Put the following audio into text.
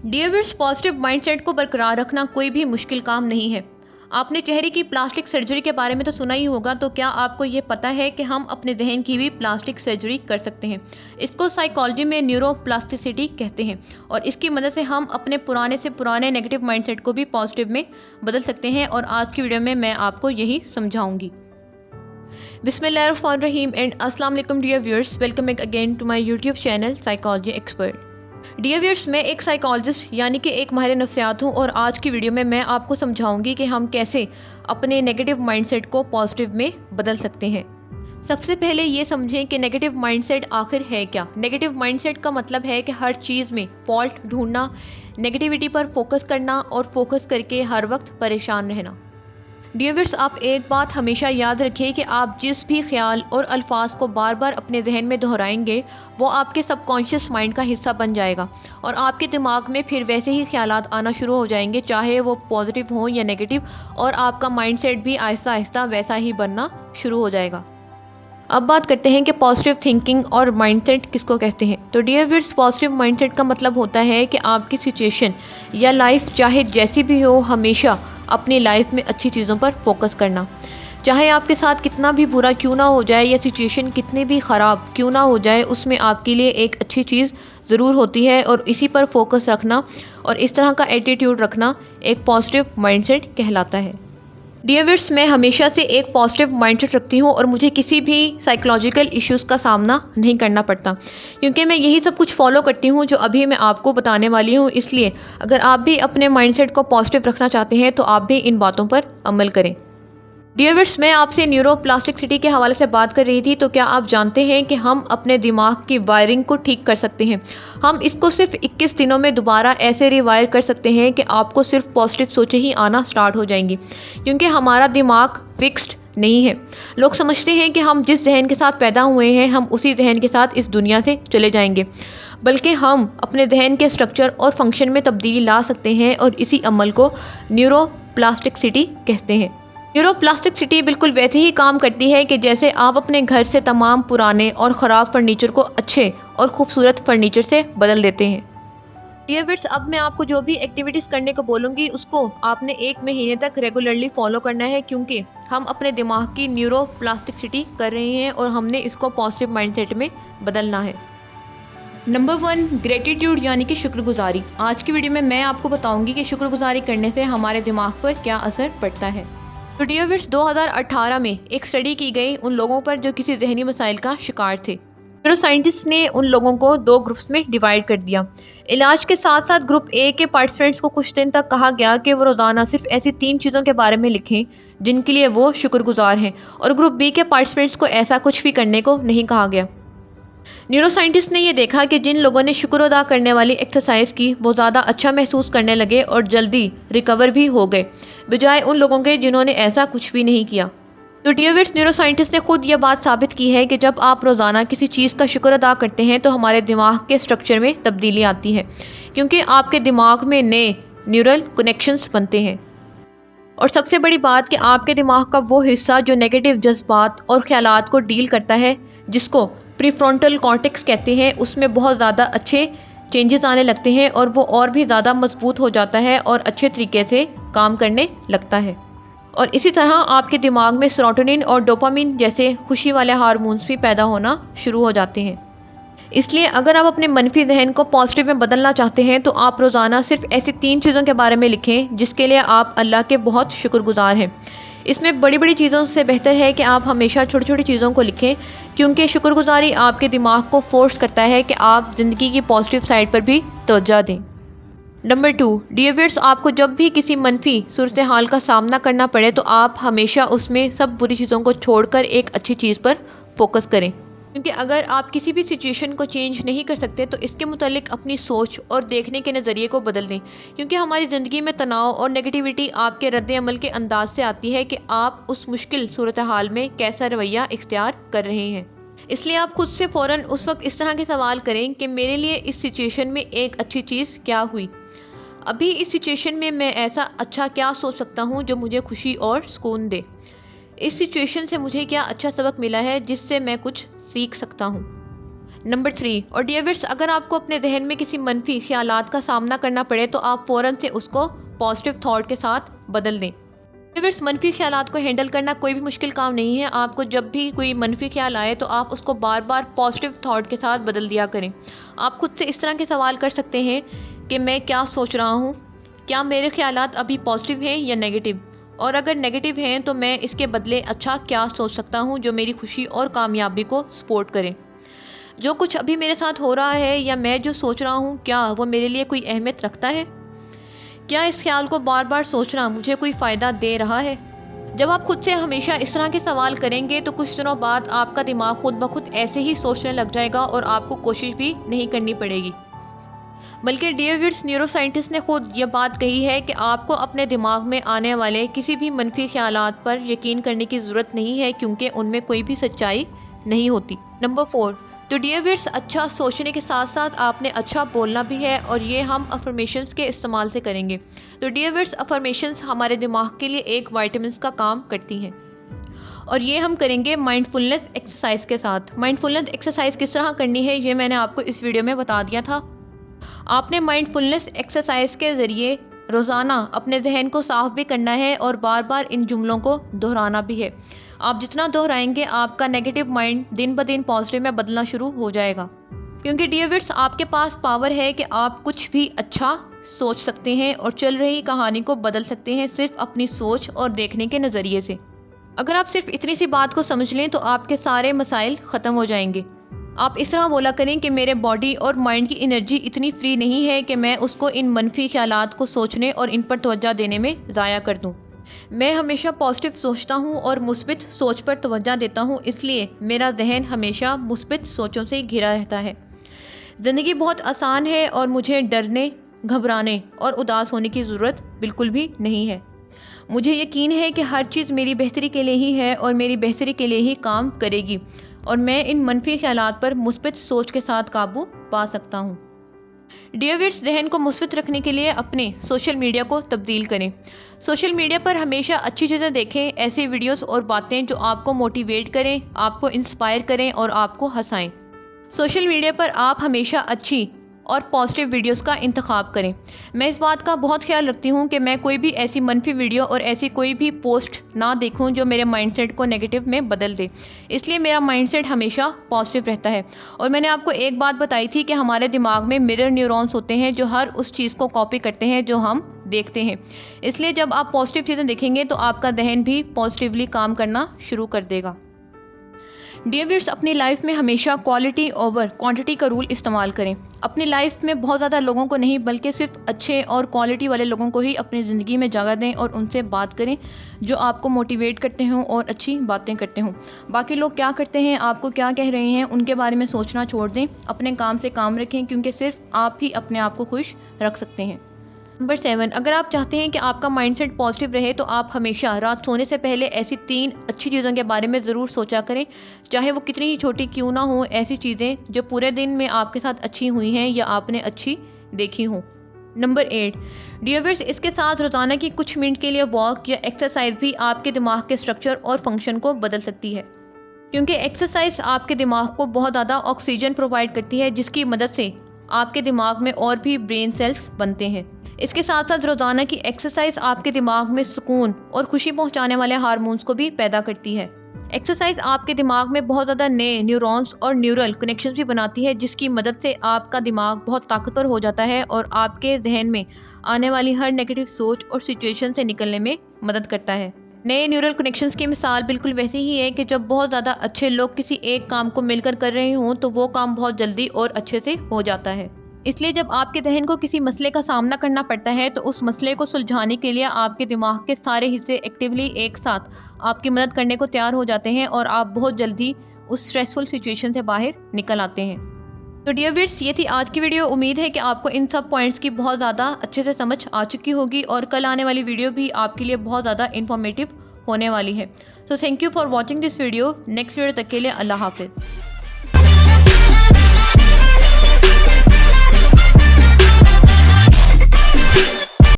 Dear viewers, positive mindset को बरकरार रखना कोई भी मुश्किल काम नहीं है। आपने चेहरे की प्लास्टिक सर्जरी के बारे में तो सुना ही होगा, तो क्या आपको ये पता है कि हम अपने जहन की भी प्लास्टिक सर्जरी कर सकते हैं। इसको साइकोलॉजी में न्यूरोप्लास्टिसिटी कहते हैं और इसकी मदद से हम अपने पुराने से पुराने नेगेटिव माइंडसेट को भी पॉजिटिव में बदल सकते हैं और आज की वीडियो में मैं आपको यही समझाऊंगी। बिस्मिल्लाहिर्रहमानिर्रहीम एंड अस्सलाम वालेकुम dear viewers, welcome back again to my YouTube channel psychology expert. Dear viewers, मैं एक साइकोलॉजिस्ट यानी कि एक माहिर नफ्सियात हूँ और आज की वीडियो में मैं आपको समझाऊंगी कि हम कैसे अपने नेगेटिव माइंडसेट को पॉजिटिव में बदल सकते हैं। सबसे पहले ये समझें कि नेगेटिव माइंडसेट आखिर है क्या। नेगेटिव माइंडसेट का मतलब है कि हर चीज़ में फॉल्ट ढूंढना, नेगेटिविटी पर फोकस करना और फोकस करके हर वक्त परेशान रहना। डियर व्यूअर्स, आप एक बात हमेशा याद रखिए कि आप जिस भी ख्याल और अल्फाज को बार बार अपने जहन में दोहराएंगे वो आपके सबकॉन्शियस माइंड का हिस्सा बन जाएगा और आपके दिमाग में फिर वैसे ही ख्यालात आना शुरू हो जाएंगे, चाहे वो पॉजिटिव हों या नेगेटिव, और आपका माइंडसेट भी आहिस्ता आहिस्ता वैसा ही बनना शुरू हो जाएगा। अब बात करते हैं कि पॉजिटिव थिंकिंग और माइंडसेट किसको कहते हैं। तो डियर व्यूअर्स, पॉजिटिव माइंडसेट का मतलब होता है कि आपकी सिचुएशन या लाइफ चाहे जैसी भी हो, हमेशा अपनी लाइफ में अच्छी चीज़ों पर फोकस करना। चाहे आपके साथ कितना भी बुरा क्यों ना हो जाए या सिचुएशन कितनी भी ख़राब क्यों ना हो जाए, उसमें आपके लिए एक अच्छी चीज़ ज़रूर होती है और इसी पर फोकस रखना और इस तरह का एटीट्यूड रखना एक पॉजिटिव माइंडसेट कहलाता है। डियर व्यूअर्स, मैं हमेशा से एक पॉजिटिव माइंडसेट रखती हूँ और मुझे किसी भी साइकोलॉजिकल इश्यूज़ का सामना नहीं करना पड़ता, क्योंकि मैं यही सब कुछ फॉलो करती हूँ जो अभी मैं आपको बताने वाली हूँ। इसलिए अगर आप भी अपने माइंडसेट को पॉजिटिव रखना चाहते हैं तो आप भी इन बातों पर अमल करें। डियर व्यूअर्स, मैं आपसे न्यूरोप्लास्टिसिटी के हवाले से बात कर रही थी। तो क्या आप जानते हैं कि हम अपने दिमाग की वायरिंग को ठीक कर सकते हैं। हम इसको सिर्फ 21 दिनों में दोबारा ऐसे रिवायर कर सकते हैं कि आपको सिर्फ पॉजिटिव सोचें ही आना स्टार्ट हो जाएंगी, क्योंकि हमारा दिमाग फिक्स्ड नहीं है। लोग समझते हैं कि हम जिस जहन के साथ पैदा हुए हैं हम उसी जहन के साथ इस दुनिया से चले जाएंगे, बल्कि हम अपने जहन के स्ट्रक्चर और फंक्शन में तब्दीली ला सकते हैं और इसी अमल को न्यूरोप्लास्टिसिटी कहते हैं। न्यूरोप्लास्टिसिटी बिल्कुल वैसे ही काम करती है कि जैसे आप अपने घर से तमाम पुराने और ख़राब फर्नीचर को अच्छे और खूबसूरत फर्नीचर से बदल देते हैं। डियर व्यूअर्स, अब मैं आपको जो भी एक्टिविटीज़ करने को बोलूँगी उसको आपने 1 महीने तक रेगुलरली फॉलो करना है, क्योंकि हम अपने दिमाग की न्यूरोप्लास्टिसिटी कर रहे हैं और हमने इसको पॉजिटिव माइंडसेट में बदलना है। नंबर 1, ग्रेटिट्यूड यानी कि शुक्रगुजारी। आज की वीडियो में मैं आपको बताऊंगी कि शुक्रगुजारी करने से हमारे दिमाग पर क्या असर पड़ता है। तो डियर व्यूअर्स, 2018 में एक स्टडी की गई उन लोगों पर जो किसी जहनी मसाइल का शिकार थे। न्यूरो साइंटिस्ट ने उन लोगों को 2 ग्रुप्स में डिवाइड कर दिया। इलाज के साथ साथ ग्रुप ए के पार्टिसिपेंट्स को कुछ दिन तक कहा गया कि वो रोज़ाना सिर्फ ऐसी 3 चीज़ों के बारे में लिखें जिनके लिए वो शुक्रगुजार हैं, और ग्रुप बी के पार्टिसिपेंट्स को ऐसा कुछ भी करने को नहीं कहा गया। न्यूरो साइंटिस्ट ने यह देखा कि जिन लोगों ने शुक्र अदा करने वाली एक्सरसाइज की वो ज़्यादा अच्छा महसूस करने लगे और जल्दी रिकवर भी हो गए, बजाय उन लोगों के जिन्होंने ऐसा कुछ भी नहीं किया। तो डियर व्यूअर्स, न्यूरो साइंटिस्ट ने खुद यह बात साबित की है कि जब आप रोज़ाना किसी चीज़ का शुक्र अदा करते हैं तो हमारे दिमाग के स्ट्रक्चर में तब्दीली आती है, क्योंकि आपके दिमाग में नए न्यूरल कनेक्शंस बनते हैं। और सबसे बड़ी बात कि आपके दिमाग का वो हिस्सा जो नेगेटिव जज्बात और ख्यालात को डील करता है, जिसको प्रीफ्रंटल कॉर्टेक्स कहते हैं, उसमें बहुत ज़्यादा अच्छे चेंजेस आने लगते हैं और वो और भी ज़्यादा मजबूत हो जाता है और अच्छे तरीके से काम करने लगता है। और इसी तरह आपके दिमाग में सेरोटोनिन और डोपामिन जैसे खुशी वाले हार्मोन्स भी पैदा होना शुरू हो जाते हैं। इसलिए अगर आप अपने मनफी जहन को पॉजिटिव में बदलना चाहते हैं तो आप रोज़ाना सिर्फ ऐसी 3 चीज़ों के बारे में लिखें जिसके लिए आप अल्लाह के बहुत शुक्रगुजार हैं। इसमें बड़ी बड़ी चीज़ों से बेहतर है कि आप हमेशा छोटी छोटी चीज़ों को लिखें, क्योंकि शुक्रगुजारी आपके दिमाग को फोर्स करता है कि आप ज़िंदगी की पॉजिटिव साइड पर भी तवज्जो दें। नंबर 2, डियर व्यूअर्स, आपको जब भी किसी मनफी सूरत हाल का सामना करना पड़े तो आप हमेशा उसमें सब बुरी चीज़ों को छोड़कर एक अच्छी चीज़ पर फोकस करें, क्योंकि अगर आप किसी भी सिचुएशन को चेंज नहीं कर सकते तो इसके मुतालिक अपनी सोच और देखने के नज़रिए को बदल दें, क्योंकि हमारी ज़िंदगी में तनाव और नेगेटिविटी आपके रद्द अमल के अंदाज से आती है कि आप उस मुश्किल सूरत हाल में कैसा रवैया इख्तियार कर रहे हैं। इसलिए आप खुद से फ़ौरन उस वक्त इस तरह के सवाल करें कि मेरे लिए इस सिचुएशन में एक अच्छी चीज़ क्या हुई, अभी इस सिचुएशन में मैं ऐसा अच्छा क्या सोच सकता हूँ जो मुझे खुशी और सुकून दे, इस सिचुएशन से मुझे क्या अच्छा सबक मिला है जिससे मैं कुछ सीख सकता हूँ। नंबर 3, और डियर व्यूअर्स, अगर आपको अपने जहन में किसी मनफी ख्यालात का सामना करना पड़े तो आप फ़ौरन से उसको पॉजिटिव थॉट के साथ बदल दें। डियर व्यूअर्स, मनफी ख्यालात को हैंडल करना कोई भी मुश्किल काम नहीं है। आपको जब भी कोई मनफी ख्याल आए तो आप उसको बार बार पॉजिटिव थॉट के साथ बदल दिया करें। आप खुद से इस तरह के सवाल कर सकते हैं कि मैं क्या सोच रहा हूँ, क्या मेरे ख्यालात अभी पॉजिटिव हैं या नेगेटिव, और अगर नेगेटिव हैं तो मैं इसके बदले अच्छा क्या सोच सकता हूँ जो मेरी खुशी और कामयाबी को सपोर्ट करे। जो कुछ अभी मेरे साथ हो रहा है या मैं जो सोच रहा हूँ, क्या वो मेरे लिए कोई अहमियत रखता है? क्या इस ख्याल को बार बार सोचना मुझे कोई फ़ायदा दे रहा है? जब आप खुद से हमेशा इस तरह के सवाल करेंगे तो कुछ दिनों बाद आपका दिमाग खुद ब खुद ऐसे ही सोचने लग जाएगा और आपको कोशिश भी नहीं करनी पड़ेगी। बल्कि डियर व्यूअर्स, न्यूरो साइंटिस्ट ने खुद ये बात कही है कि आपको अपने दिमाग में आने वाले किसी भी मनफी ख्यालात पर यकीन करने की ज़रूरत नहीं है, क्योंकि उनमें कोई भी सच्चाई नहीं होती। नंबर 4, तो डियर व्यूअर्स, अच्छा सोचने के साथ साथ आपने अच्छा बोलना भी है, और ये हम अफर्मेशंस के इस्तेमाल से करेंगे। तो डियर व्यूअर्स, अफर्मेशंस हमारे दिमाग के लिए एक विटामिन का काम करती हैं, और ये हम करेंगे माइंडफुलनेस एक्सरसाइज के साथ। माइंडफुलनेस एक्सरसाइज किस तरह करनी है ये मैंने आपको इस वीडियो में बता दिया था। आपने माइंडफुलनेस एक्सरसाइज के ज़रिए रोज़ाना अपने जहन को साफ भी करना है और बार बार इन जुमलों को दोहराना भी है। आप जितना दोहराएंगे आपका नेगेटिव माइंड दिन ब दिन पॉजिटिव में बदलना शुरू हो जाएगा, क्योंकि डियर व्यूअर्स, आपके पास पावर है कि आप कुछ भी अच्छा सोच सकते हैं और चल रही कहानी को बदल सकते हैं सिर्फ अपनी सोच और देखने के नज़रिए से। अगर आप सिर्फ इतनी सी बात को समझ लें तो आपके सारे मसाइल ख़त्म हो जाएंगे। आप इस तरह बोला करें कि मेरे बॉडी और माइंड की एनर्जी इतनी फ्री नहीं है कि मैं उसको इन मनफी ख्यालात को सोचने और इन पर तवज्जो देने में ज़ाया कर दूं। मैं हमेशा पॉजिटिव सोचता हूं और मुस्बित सोच पर तवज्जो देता हूं, इसलिए मेरा जहन हमेशा मुस्बित सोचों से घिरा रहता है। ज़िंदगी बहुत आसान है और मुझे डरने, घबराने और उदास होने की ज़रूरत बिल्कुल भी नहीं है। मुझे यकीन है कि हर चीज़ मेरी बेहतरी के लिए ही है और मेरी बेहतरी के लिए ही काम करेगी, और मैं इन मनफी ख्यालात पर मुस्बित सोच के साथ काबू पा सकता हूँ। डियर व्यूअर्स, जहन को मुस्बित रखने के लिए अपने सोशल मीडिया को तब्दील करें। सोशल मीडिया पर हमेशा अच्छी चीज़ें देखें, ऐसे वीडियोस और बातें जो आपको मोटिवेट करें, आपको इंस्पायर करें और आपको हंसाएं। सोशल मीडिया पर आप हमेशा अच्छी और पॉजिटिव वीडियोस का इंतखाब करें। मैं इस बात का बहुत ख्याल रखती हूँ कि मैं कोई भी ऐसी मनफी वीडियो और ऐसी कोई भी पोस्ट ना देखूँ जो मेरे माइंडसेट को नेगेटिव में बदल दे, इसलिए मेरा माइंडसेट हमेशा पॉजिटिव रहता है। और मैंने आपको एक बात बताई थी कि हमारे दिमाग में मिरर न्यूरॉन्स होते हैं जो हर उस चीज़ को कॉपी करते हैं जो हम देखते हैं, इसलिए जब आप पॉजिटिव चीज़ें देखेंगे तो आपका जहन भी पॉजिटिवली काम करना शुरू कर देगा। डियर व्यूअर्स, अपनी लाइफ में हमेशा क्वालिटी ओवर क्वांटिटी का रूल इस्तेमाल करें। अपनी लाइफ में बहुत ज़्यादा लोगों को नहीं बल्कि सिर्फ अच्छे और क्वालिटी वाले लोगों को ही अपनी ज़िंदगी में जगह दें और उनसे बात करें जो आपको मोटिवेट करते हों और अच्छी बातें करते हों। बाकी लोग क्या करते हैं, आपको क्या कह रहे हैं, उनके बारे में सोचना छोड़ दें। अपने काम से काम रखें, क्योंकि सिर्फ आप ही अपने आप को खुश रख सकते हैं। नंबर 7, अगर आप चाहते हैं कि आपका माइंडसेट पॉजिटिव रहे तो आप हमेशा रात सोने से पहले ऐसी 3 अच्छी चीज़ों के बारे में ज़रूर सोचा करें, चाहे वो कितनी ही छोटी क्यों ना हो। ऐसी चीज़ें जो पूरे दिन में आपके साथ अच्छी हुई हैं या आपने अच्छी देखी हों। नंबर 8, डियर व्यूअर्स, इसके साथ रोज़ाना की कुछ मिनट के लिए वॉक या एक्सरसाइज भी आपके दिमाग के स्ट्रक्चर और फंक्शन को बदल सकती है, क्योंकि एक्सरसाइज आपके दिमाग को बहुत ज़्यादा ऑक्सीजन प्रोवाइड करती है, जिसकी मदद से आपके दिमाग में और भी ब्रेन सेल्स बनते हैं। इसके साथ साथ रोज़ाना की एक्सरसाइज आपके दिमाग में सुकून और खुशी पहुंचाने वाले हार्मोन्स को भी पैदा करती है। एक्सरसाइज आपके दिमाग में बहुत ज़्यादा नए न्यूरॉन्स और न्यूरल कनेक्शंस भी बनाती है, जिसकी मदद से आपका दिमाग बहुत ताकतवर हो जाता है और आपके जहन में आने वाली हर नेगेटिव सोच और सिचुएशन से निकलने में मदद करता है। नए न्यूरल कनेक्शंस की मिसाल बिल्कुल वैसे ही है कि जब बहुत ज़्यादा अच्छे लोग किसी एक काम को मिलकर कर रहे हों तो वो काम बहुत जल्दी और अच्छे से हो जाता है। इसलिए जब आपके जहन को किसी मसले का सामना करना पड़ता है तो उस मसले को सुलझाने के लिए आपके दिमाग के सारे हिस्से एक्टिवली एक साथ आपकी मदद करने को तैयार हो जाते हैं और आप बहुत जल्दी उस स्ट्रेसफुल सिचुएशन से बाहर निकल आते हैं। तो डियर व्यूअर्स, ये थी आज की वीडियो। उम्मीद है कि आपको इन सब पॉइंट्स की बहुत ज़्यादा अच्छे से समझ आ चुकी होगी और कल आने वाली वीडियो भी आपके लिए बहुत ज़्यादा इन्फॉर्मेटिव होने वाली है। So thank you for watching this video. Next video तक के लिए अल्लाह हाफिज़।